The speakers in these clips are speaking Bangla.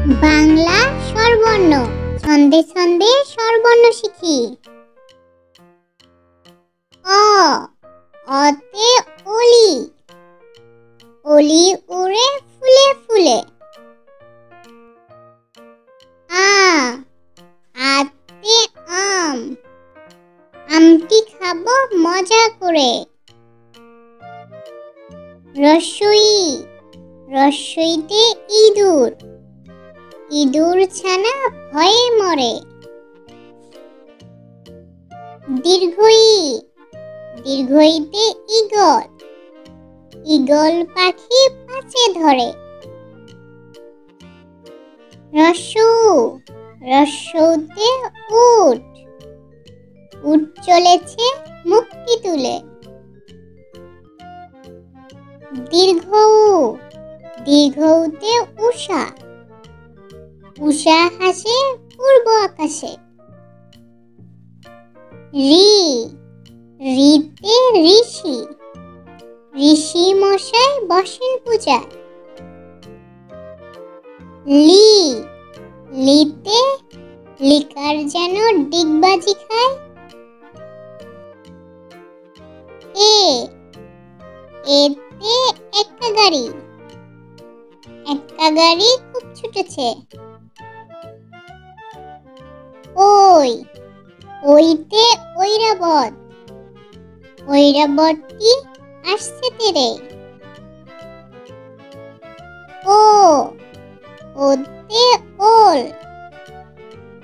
বাংলা স্বরবর্ণ ছন্দে ছন্দে স্বরবর্ণ শিখি। অ, অতে অলি, অলি উড়ে ফুলে ফুলে। আ, আতে আম, আমটি খাবো মজা করে। রস্বই, রস্বইতে ইঁদুর, ইঁদুর ছানা ভয়ে মরে। দীর্ঘই, দীর্ঘইতে ঈগল, ঈগল পাখি পাচে ধরে। রস্যু, রস্যুতে উট, উট চলেছে মুক্তি তুলে। দীর্ঘ, দীর্ঘতে উষা, উষা হাসে পূর্ব আকাশে। রি, রিতে ঋষি, ঋষি মশাই বসেন পূজায়। লি, লিতে লিকার যেন ডিগবাজি খায়। এ, এতে এক্কা গাড়ি, এক্কা গাড়ি খুব ছুটেছে। ওই, ওইতে ঐরাবত, ঐরাবতটি আসছে তেরে। ও, ওতে ওল,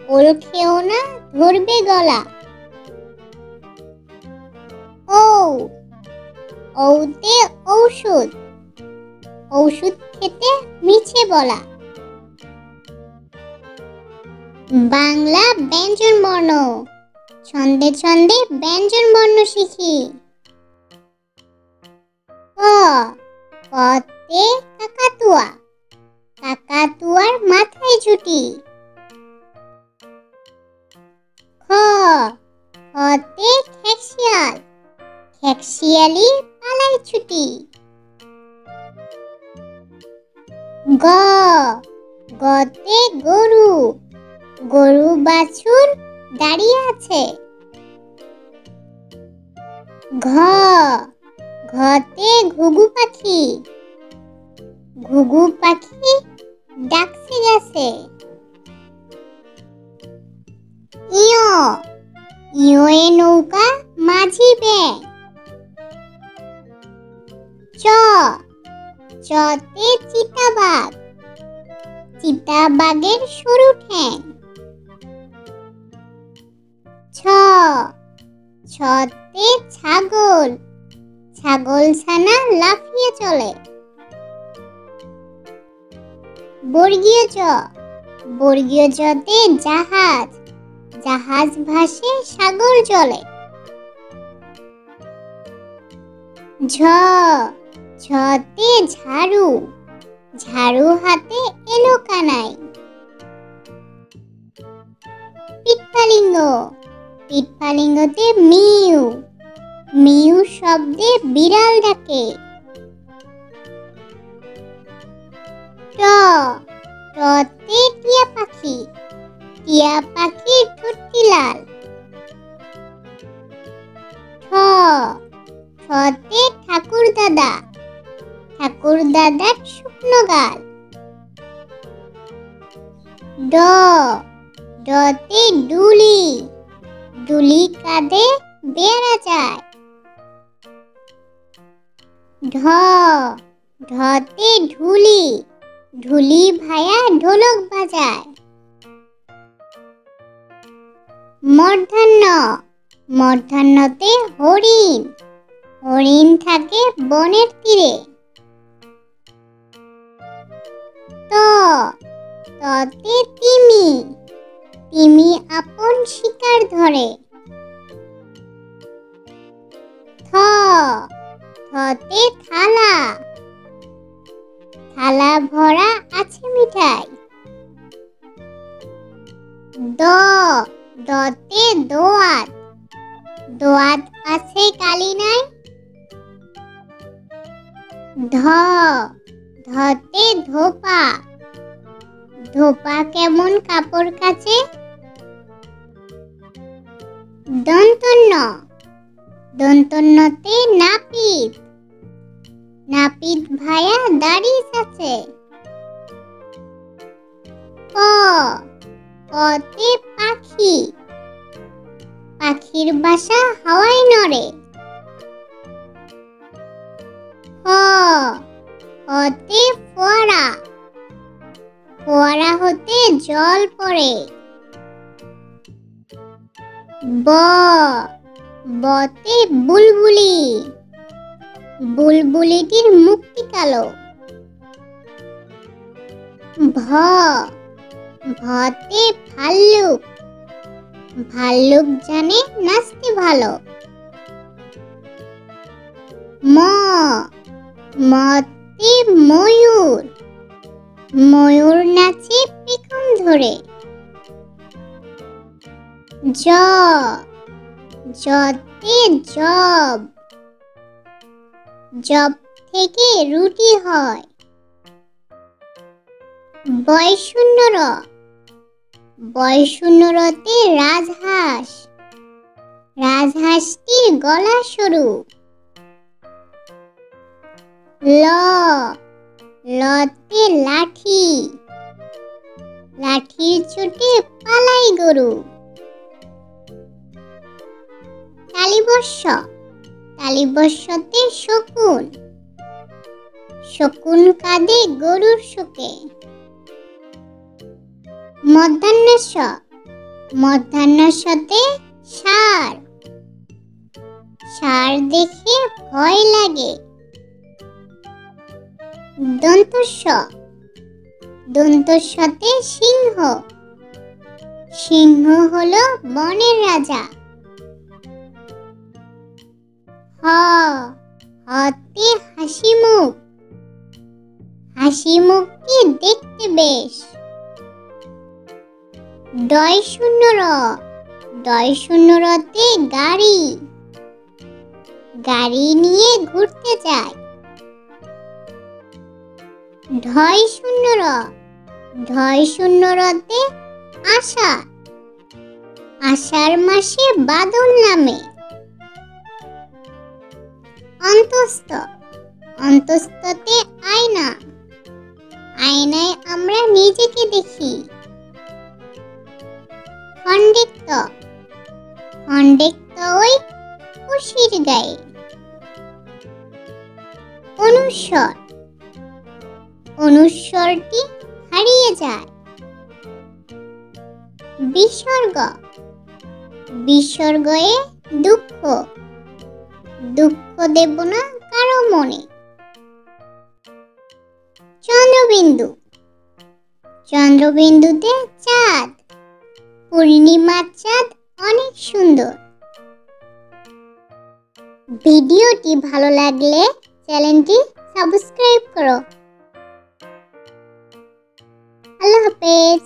ওল খেও না ধরবে গলা। ও, ওতে ঔষধ, ঔষধ খেতে মিছে বলা। বাংলা ব্যঞ্জন বর্ণ ছন্দে ছন্দে ব্যঞ্জন বর্ণ শিখি। ক, কতে কাকাতুয়া, কাকাতুয়ার মাথায় ঝুঁটি। খ, খতে খেকশিয়াল, খেকশিয়ালি পালাই ছুটি। গ, গতে গরু, গরু বাছুর দাঁড়িয়ে আছে। ঘ, ঘতে ঘুঘু পাখি, ঘুঘু পাখি ডাকছে গেছে। ইয়, ইয়ে নৌকা মাঝি ব্যাঙ। চ, চতে চিতাবাঘ, চিতাবাঘের সরু ঠ্যাং। ছ, ছতে ছাগল, ছাগল ছানা লাফিয়ে চলে। বর্গীয় জ, বর্গীয় জতে জাহাজ, জাহাজ ভাসে সাগর জলে। ঝ, ঝতে ঝাড়ু, ঝাড়ু হাতে এলো কানাই। পিটপালিঙ্গ, পিটপালিঙ্গতে মিউ, মিউ শব্দে বিড়াল ডাকে। ট, টতে টিয়া পাখি, টিয়া পাখির ঠোঁটটি লাল। ঠ, ঠতে ঠাকুর দাদা, ঠাকুর দাদার শুকনো গাল। ড, ডতে ডুলি, ডুলি কাঁধে বেড়া যায়। ঢ, ঢতে ঢুলি, ঢুলি ভায়া ঢোলক বাজায়। মূর্ধন্য, মূর্ধন্যতে হরিণ, হরিণ থাকে বনের তীরে। ত, ততে তিমি, তিমি আপন শিকার ধরে। থ, থতে থালা, থালা ভরা আছে মিঠাই। দ, দতে দোয়াত, দোয়াত আছে কালি নাই। ধ, ধতে ধোপা, ধোপা কেমন কাপড় কাচে? দন্তন্য, দন্তন্যতে নাপিত, নাপিত ভায়া দাড়ি আছে। ক, কতে পাখি, পাখির বাসা হাওয়ায় নড়ে। খ, খতে ফোয়ারা, ফোয়ারা হতে জল পড়ে। ব, বতে বুলবুলি, বুলবুলিটির মুখটি কালো। ভ, ভতে ভাল্লুক, ভাল্লুক জানে নাচতে ভালো। ম, মতে ময়ূর, ময়ূর নাচে পেখম ধরে। জ, জতে জব, জব থেকে রুটি হয়। বয় শূন্য র, বয় শূন্য রতে রাজহাঁস, রাজহাঁসটির গলা সরু। ল, লতে লাঠি, লাঠির চোটে পালাই গরু। তালিবস্য, তালিবস্যতে শকুন, শকুন কাঁদে গরুর শোকে। মধ্যাহ্নস্য, মধ্যাহ্নস্যতে ষাঁড়, ষাঁড় দেখে ভয় লাগে। দন্তস্য, দন্তস্যতে সিংহ, সিংহ হলো বনের রাজা। হ, হতে হাসি মুখ, হাসি মুখটি দেখতে বেশ। ডয় শূন্য র, ডয় শূন্য রতে গাড়ি, গাড়ি নিয়ে ঘুরতে যায়। ঢয় শূন্য র, ঢয় শূন্য রতে আষাঢ়, আষাঢ় মাসে বাদল নামে। অন্তস্থ, অন্তস্থতে আয়না, আয়নায় আমরা নিজেকে দেখি। খণ্ডেক্ত, খণ্ডেক্ত ওই খুশির গায়ে। অনুস্বর, অনুস্বরটি হারিয়ে যায়। বিসর্গ, বিসর্গয়ে দুঃখ, দুঃখ দেব না কারো মনে। চন্দ্রবিন্দু, চন্দ্রবিন্দুতে চাঁদ, পূর্ণিমার চাঁদ অনেক সুন্দর। ভিডিওটি ভালো লাগলে চ্যানেলটি সাবস্ক্রাইব করো। আল্লাহ হাফেজ।